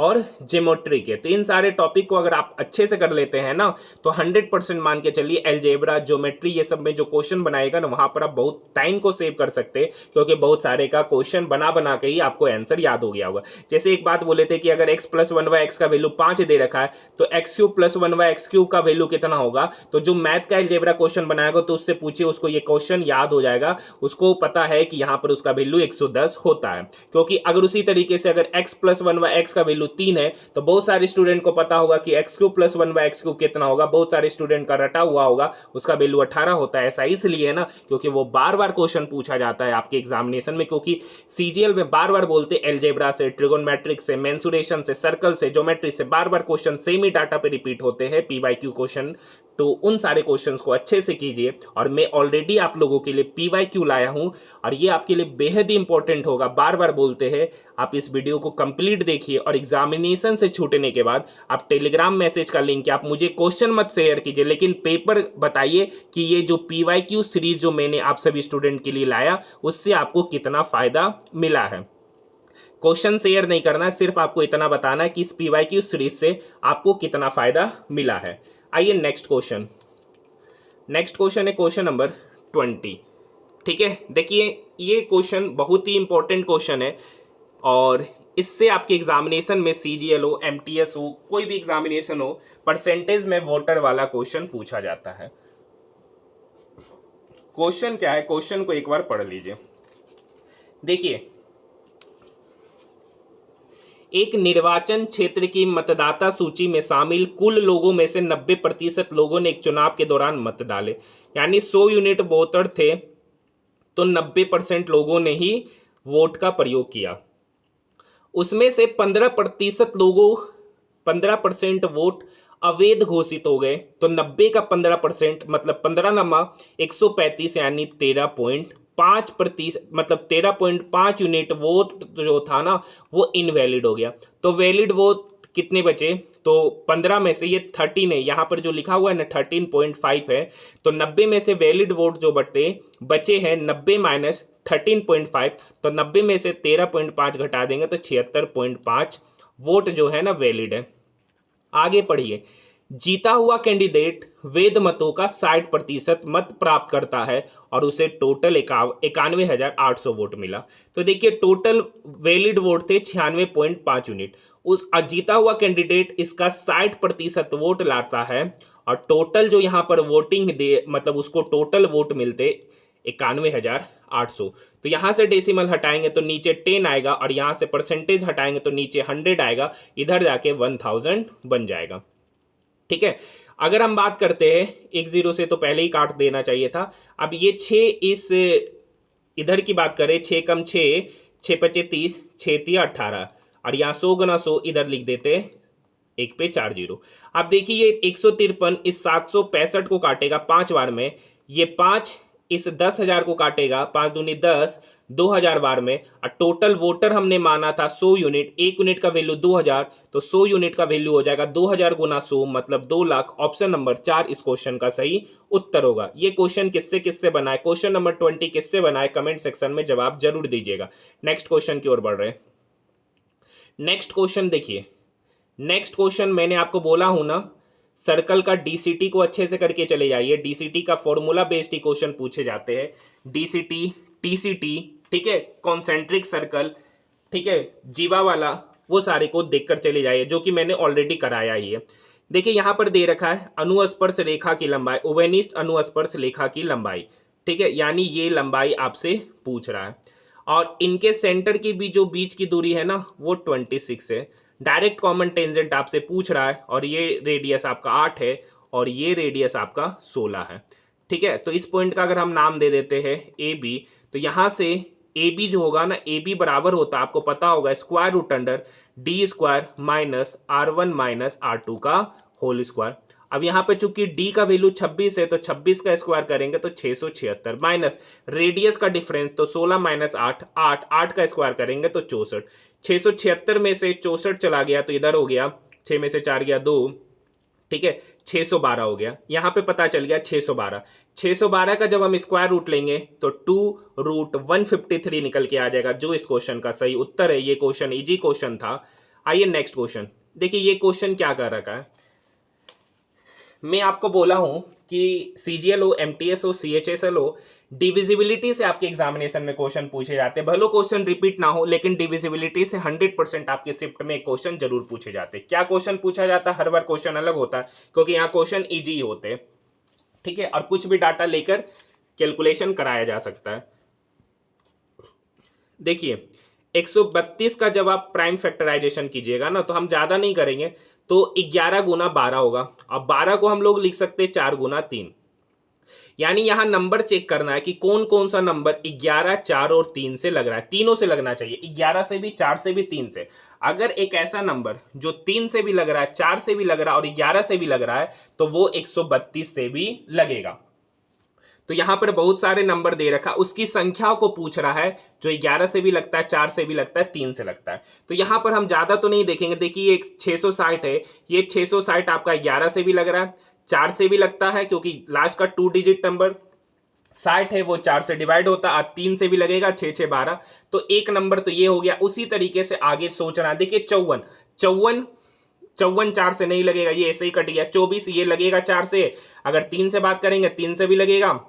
और ज्योमेट्री के। तो इन सारे टॉपिक को अगर आप अच्छे से कर लेते हैं ना तो 100% मान के चलिए अलजेब्रा, ज्योमेट्री ये सब में जो क्वेश्चन बनाएगा ना वहां पर आप बहुत टाइम को सेव कर सकते हैं, क्योंकि बहुत सारे का क्वेश्चन बना बना के ही आपको आंसर याद हो गया होगा। जैसे एक बात बोले थे कि अगर x प्लस 1/x का वैल्यू 5 दे रखा है तो x³ प्लस 1/x³ का वैल्यू कितना होगा। तो जो मैथ का अलजेब्रा क्वेश्चन बनाएगा तो उससे पूछिए, उसको ये क्वेश्चन याद हो जाएगा, उसको पता है कि यहाँ पर उसका वैल्यू 110 होता है। क्योंकि अगर उसी तरीके से अगर x प्लस 1/x का वैल्यू 3 है तो बहुत सारे स्टूडेंट को पता होगा कि x³ प्लस 1/x³ कितना होगा। बहुत सारे स्टूडेंट का रटा हुआ होगा, उसका वैल्यू 18 होता है। ऐसा इसलिए है ना क्योंकि वो बार बार क्वेश्चन पूछा जाता है आपके एग्जामिनेशन में, क्योंकि सीजीएल में बार बार बोलते अलजेब्रा से, ट्रिगोनोमेट्रिक से, मेंसुरेशन से, सर्कल से, ज्योमेट्री से बार बार क्वेश्चन सेम ही डाटा पे रिपीट होते हैं, पीवाईक्यू क्वेश्चन। तो उन सारे क्वेश्चंस को अच्छे से कीजिए। और मैं ऑलरेडी आप लोगों के लिए पीवाईक्यू लाया हूं और ये आपके लिए बेहद ही इंपॉर्टेंट होगा, बार बार बोलते हैं। आप इस वीडियो को कंप्लीट देखिए और एग्जामिनेशन से छूटने के बाद आप टेलीग्राम मैसेज का लिंक है, आप मुझे क्वेश्चन मत शेयर कीजिए लेकिन पेपर बताइए कि ये जो पीवाईक्यू सीरीज जो मैंने आप सभी स्टूडेंट के लिए लाया उससे आपको कितना फायदा मिला है। क्वेश्चन शेयर नहीं करना है, सिर्फ आपको इतना बताना है कि इस पीवाईक्यू सीरीज से आपको कितना फायदा मिला है। आइए नेक्स्ट क्वेश्चन। नेक्स्ट क्वेश्चन है क्वेश्चन नंबर 20। ठीक है, देखिए ये क्वेश्चन बहुत ही इंपॉर्टेंट क्वेश्चन है और इससे आपके एग्जामिनेशन में सीजीएल हो, एमटीएस हो, कोई भी एग्जामिनेशन हो, परसेंटेज में वोटर वाला क्वेश्चन पूछा जाता है। क्वेश्चन क्या है, क्वेश्चन को एक बार पढ़ लीजिए। देखिए, एक निर्वाचन क्षेत्र की मतदाता सूची में शामिल कुल लोगों में से 90% लोगों ने एक चुनाव के दौरान मत डाले, यानी 100 यूनिट वोटर थे तो 90% लोगों ने ही वोट का प्रयोग किया। उसमें से 15% वोट अवैध घोषित हो गए, तो 90 का 15% मतलब 15 नमा 135 यानी 13.5% मतलब 13.5 यूनिट वोट जो था ना वो इनवैलिड हो गया। तो वैलिड वोट कितने बचे, तो 15 में से ये 13 है, यहाँ पर जो लिखा हुआ है ना 13.5 है, तो 90 में से वैलिड वोट जो बचे हैं 90 माइनस 13.5, तो 90 में से 13.5 घटा देंगे तो 76.5 वोट जो है ना वैलिड है। आगे पढ़िए। जीता हुआ कैंडिडेट वैध मतों का 60% मत प्राप्त करता है और उसे टोटल 91,800 वोट मिला। तो देखिए टोटल वैलिड वोट थे 96.5 यूनिट। उस जीता हुआ कैंडिडेट इसका 60% वोट लाता है और टोटल जो यहाँ पर वोटिंग दे मतलब उसको टोटल वोट मिलते 91,800। तो यहाँ से डेसिमल हटाएंगे तो नीचे 10 आएगा और यहाँ से परसेंटेज हटाएंगे तो नीचे 100 आएगा, इधर जाके 1000 बन जाएगा। ठीक है, अगर हम बात करते हैं एक जीरो से तो पहले ही काट देना चाहिए था। अब ये 6 इस इधर की बात करें, 6 कम 6, 6 पचे 30, 6 तिया 18 और यहाँ 100 गुना 100 इधर लिख देते हैं, 1 पे 4 जीरो। अब देखिए ये 153 इस 765 को काटेगा 5 बार में, ये 5 इस 10,000 को काटेगा 5 दूनी 10 2000 बार में, और टोटल वोटर हमने माना था 100 यूनिट, 1 यूनिट का वैल्यू 2000, तो 100 यूनिट का वैल्यू हो जाएगा 2000 गुना 100 मतलब 2 लाख। ऑप्शन नंबर 4 इस क्वेश्चन का सही उत्तर होगा। ये क्वेश्चन किससे किससे बना है, क्वेश्चन नंबर 20 किससे बना है, कमेंट सेक्शन में जवाब जरूर दीजिएगा। नेक्स्ट क्वेश्चन की ओर बढ़ रहे हैं। नेक्स्ट क्वेश्चन देखिए, नेक्स्ट क्वेश्चन मैंने आपको बोला हूं ना सर्कल का डीसीटी को अच्छे से करके चले जाइए। डीसीटी का फॉर्मूला बेस्ड ही क्वेश्चन पूछे जाते हैं, डीसीटी, टीसीटी, ठीक है, कॉन्सेंट्रिक सर्कल, ठीक है, जीवा वाला, वो सारे को देखकर चले जाइए जो कि मैंने ऑलरेडी कराया ही है। देखिए यहाँ पर दे रखा है अनुस्पर्श रेखा की लंबाई, ओवेनिस्ट अनुस्पर्श रेखा की लंबाई, ठीक है, यानी ये लंबाई आपसे पूछ रहा है और इनके सेंटर की भी जो बीच की दूरी है ना वो 26 है। डायरेक्ट कॉमन टेंजेंट आपसे पूछ रहा है और ये रेडियस आपका 8 है और ये रेडियस आपका 16 है। ठीक है, तो इस पॉइंट का अगर हम नाम दे देते हैं ए बी, तो यहाँ से ए बी जो होगा ना, ए बी बराबर होता है आपको पता होगा square root under d square minus R1 minus R2 का होल स्क्वायर। अब यहाँ पे चूंकि डी का वैल्यू 26 है तो 26 का स्क्वायर करेंगे तो 676 माइनस रेडियस का डिफरेंस तो 16 माइनस 8 8 8 का स्क्वायर करेंगे तो 64। 676 में से 64 चला गया तो इधर हो गया 6 में से 4 गया 2, ठीक है, 612 हो गया। यहाँ पे पता चल गया 612। 612 का जब हम स्क्वायर रूट लेंगे तो 2√153 निकल के आ जाएगा जो इस क्वेश्चन का सही उत्तर है। ये क्वेश्चन इजी क्वेश्चन था आइए नेक्स्ट क्वेश्चन। देखिए ये क्वेश्चन क्या कर रखा है, मैं आपको बोला हूं कि सीजीएल हो, एमटीएस हो, सीएचएसएल हो, डिविजिबिलिटी से आपके एग्जामिनेशन में क्वेश्चन पूछे जाते हैं। भले क्वेश्चन रिपीट ना हो, लेकिन डिविजिबिलिटी से 100% आपके शिफ्ट में क्वेश्चन जरूर पूछे जाते हैं। क्या क्वेश्चन पूछा जाता है, हर बार क्वेश्चन अलग होता है, क्योंकि यहाँ क्वेश्चन इजी होते हैं, ठीक है, और कुछ भी डाटा लेकर कैलकुलेशन कराया जा सकता है। देखिए 132 का जब आप प्राइम फैक्टराइजेशन कीजिएगा ना, तो हम ज्यादा नहीं करेंगे, तो 11 गुना 12 होगा। अब 12 को हम लोग लिख सकते हैं 4 गुना 3, यानी यहां नंबर चेक करना है कि कौन कौन सा नंबर 11, 4 और 3 से लग रहा है। तीनों से लगना चाहिए, 11 से भी, 4 से भी, 3 से। अगर एक ऐसा नंबर जो 3 से भी लग रहा है, 4 से भी लग रहा है और 11 से भी लग रहा है, तो वो 132 से भी लगेगा। तो यहां पर बहुत सारे नंबर दे रखा, उसकी संख्या को पूछ रहा है, जो 11 से भी लगता है, 4 से भी लगता है, 3 से लगता है। तो यहां पर हम ज्यादा तो नहीं देखेंगे। देखिए ये 660 है, ये 660 आपका 11 से भी लग रहा है, 4 से भी लगता है, क्योंकि लास्ट का 2 डिजिट नंबर 60 है, वो 4 से डिवाइड होता है, 3 से भी लगेगा, 6 6 12। तो एक नंबर तो ये हो गया। उसी तरीके से आगे सोचना, देखिए 54, 54 4 से नहीं लगेगा, ये ऐसे ही कट गया। 24 ये लगेगा 4 से, अगर 3 से बात करेंगे 3 से भी लगेगा,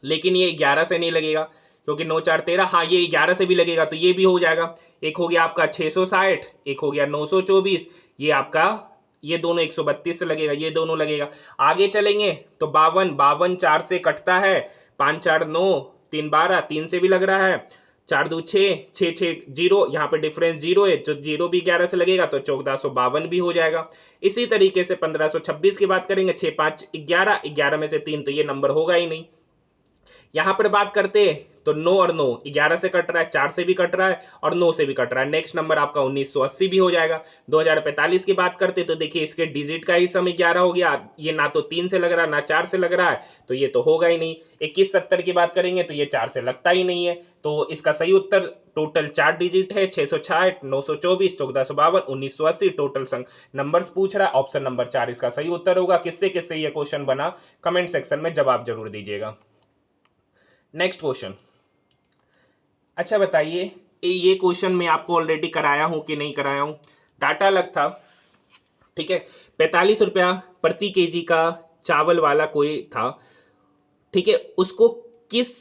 लेकिन ये 11 से नहीं लगेगा, क्योंकि 9 4 13। हाँ ये 11 से भी लगेगा, तो ये भी हो जाएगा। एक हो गया आपका 660, एक हो गया 924, ये आपका, ये दोनों 132 से लगेगा, ये दोनों लगेगा। आगे चलेंगे तो 52, 52 4 से कटता है, 5 4 9, 3 12, 3 से भी लग रहा है, 4 2 6, 6 6 0, यहाँ पे डिफरेंस 0 है, जो 0 भी 11 से लगेगा तो 1452 भी हो जाएगा। इसी तरीके से 1526 की बात करेंगे, 6 5 11, 11 में से 3, तो ये नंबर होगा ही नहीं। यहां पर बात करते हैं तो 9 और 9, 11 से कट रहा है, 4 से भी कट रहा है और 9 से भी कट रहा है। नेक्स्ट नंबर आपका 1980 भी हो जाएगा। 2045 की बात करते तो देखिए इसके डिजिट का ही सम 11 हो गया, ये ना तो 3 से लग रहा है ना 4 से लग रहा है, तो ये तो होगा ही नहीं। 2170 की बात करेंगे तो ये 4 से लगता ही नहीं है, तो इसका सही उत्तर टोटल 4 डिजिट है, 660, 924, 1452, 1980 टोटल नंबर्स पूछ रहा है। ऑप्शन नंबर 4 इसका सही उत्तर होगा। किससे किससे ये क्वेश्चन बना, कमेंट सेक्शन में जवाब जरूर दीजिएगा। नेक्स्ट क्वेश्चन, अच्छा बताइए ये क्वेश्चन मैं आपको ऑलरेडी कराया हूं कि नहीं कराया हूं। डाटा अलग था, ठीक है। 45 रुपया प्रति केजी का चावल वाला कोई था, ठीक है, उसको किस,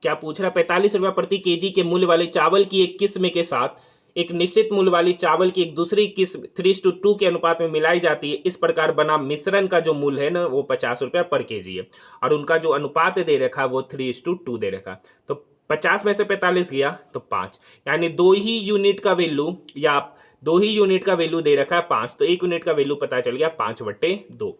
क्या पूछ रहा है, 45 रुपया प्रति केजी के मूल्य वाले चावल की एक किस्म के साथ एक निश्चित मूल्य वाली चावल की एक दूसरी किस्म 3:2 के अनुपात में मिलाई जाती है। इस प्रकार बना मिश्रण का जो मूल्य है ना, वो 50 रुपया पर केजी है, और उनका जो अनुपात दे रखा है वो 3:2 दे रखा है। तो 50 में से 45 गया तो 5, यानी 2 ही यूनिट का वैल्यू, या 2 ही यूनिट का वैल्यू दे रखा है 5, तो 1 यूनिट का वैल्यू पता चल गया 5/2।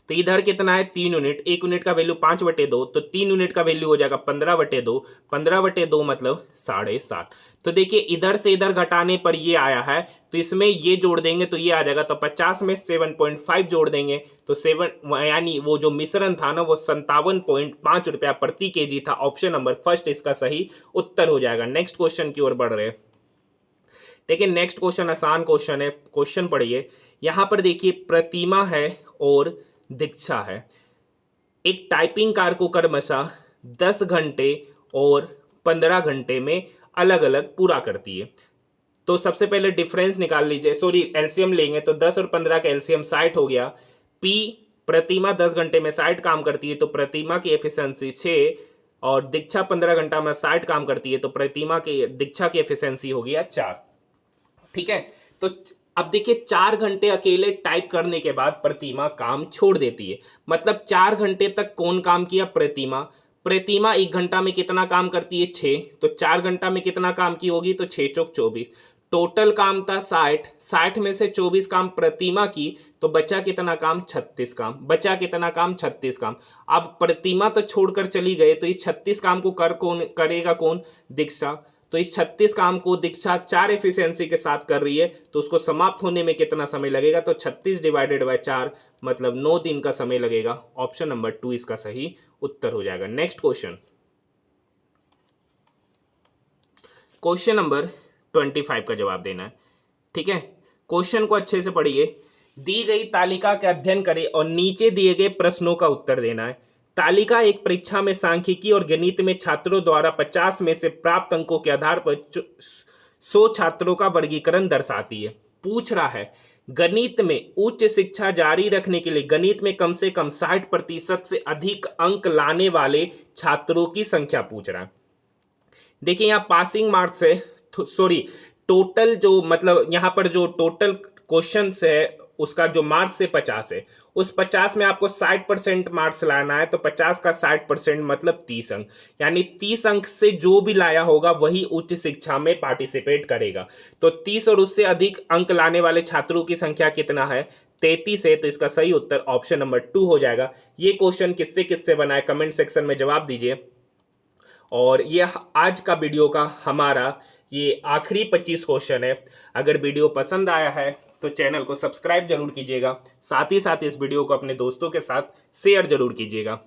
तो इधर कितना है 3 यूनिट, 1 यूनिट का वैल्यू 5/2, तो 3 यूनिट का वैल्यू हो जाएगा 15/2, 15/2 मतलब 7.5। तो देखिए इधर से इधर घटाने पर ये आया है, तो इसमें ये जोड़ देंगे तो ये आ जाएगा, तो 50 में 7.5 जोड़ देंगे तो 7, यानी वो जो मिश्रण था ना वो 57.5 रुपया प्रति केजी था। ऑप्शन नंबर फर्स्ट इसका सही उत्तर हो जाएगा। नेक्स्ट क्वेश्चन की ओर बढ़ रहे हैं। देखिए नेक्स्ट क्वेश्चन आसान क्वेश्चन है, क्वेश्चन पढ़िए। यहां पर देखिए प्रतिमा है और दीक्षा है। एक टाइपिंग कार को क्रमशः 10 घंटे और 15 घंटे में अलग अलग पूरा करती है। तो सबसे पहले डिफरेंस निकाल लीजिए, सॉरी एलसीएम लेंगे, तो 10 और 15 का एलसीएम 60 हो गया। पी, प्रतिमा 10 घंटे में 60 काम करती है, तो प्रतिमा की एफिशिएंसी 6, और दीक्षा 15 घंटा में 60 काम करती है, तो दीक्षा की एफिशिएंसी हो गया 4। ठीक है, तो अब देखिए 4 घंटे अकेले टाइप करने के बाद प्रतिमा काम छोड़ देती है। मतलब 4 घंटे तक कौन काम किया, प्रतिमा 1 घंटा में कितना काम करती है 6, तो 4 घंटा में कितना काम की होगी, तो 6 चौक 24। टोटल काम था 60, 60 में से 24 काम प्रतिमा की, तो बचा कितना काम, 36 काम। बचा कितना काम, 36 काम। अब प्रतिमा तो छोड़कर चली गई, तो इस 36 काम को करेगा कौन, दीक्षा। तो इस 36 काम को दीक्षा 4 एफिशिएंसी के साथ कर रही है, तो उसको समाप्त होने में कितना समय लगेगा, तो 36 डिवाइडेड बाय 4 मतलब 9 दिन का समय लगेगा। ऑप्शन नंबर 2 इसका सही उत्तर हो जाएगा। नेक्स्ट क्वेश्चन, क्वेश्चन नंबर 25 का जवाब देना है। ठीक है, क्वेश्चन को अच्छे से पढ़िए। दी गई तालिका का अध्ययन करें और नीचे दिए गए प्रश्नों का उत्तर देना है। तालिका एक परीक्षा में सांख्यिकी और गणित में छात्रों द्वारा 50 में से प्राप्त अंकों के आधार पर 100 छात्रों का वर्गीकरण दर्शाती है। पूछ रहा है गणित में उच्च शिक्षा जारी रखने के लिए गणित में कम से कम 60% से अधिक अंक लाने वाले छात्रों की संख्या पूछ रहा है। देखिए यहाँ पासिंग मार्क्स है, सॉरी टोटल जो मतलब यहाँ पर जो टोटल क्वेश्चन है उसका जो मार्क्स है 50 है। उस 50 में आपको 60% मार्क्स लाना है, तो 50 का 60% मतलब 30 अंक, यानी 30 अंक से जो भी लाया होगा वही उच्च शिक्षा में पार्टिसिपेट करेगा। तो 30 और उससे अधिक अंक लाने वाले छात्रों की संख्या कितना है? 33 है। तो इसका सही उत्तर ऑप्शन नंबर 2 हो जाएगा। ये क्वेश्चन किससे किससे बना है कमेंट सेक्शन में जवाब दीजिए। और ये आज का वीडियो का हमारा ये आखिरी 25 क्वेश्चन है। अगर वीडियो पसंद आया है तो चैनल को सब्सक्राइब जरूर कीजिएगा, साथ ही साथ इस वीडियो को अपने दोस्तों के साथ शेयर जरूर कीजिएगा।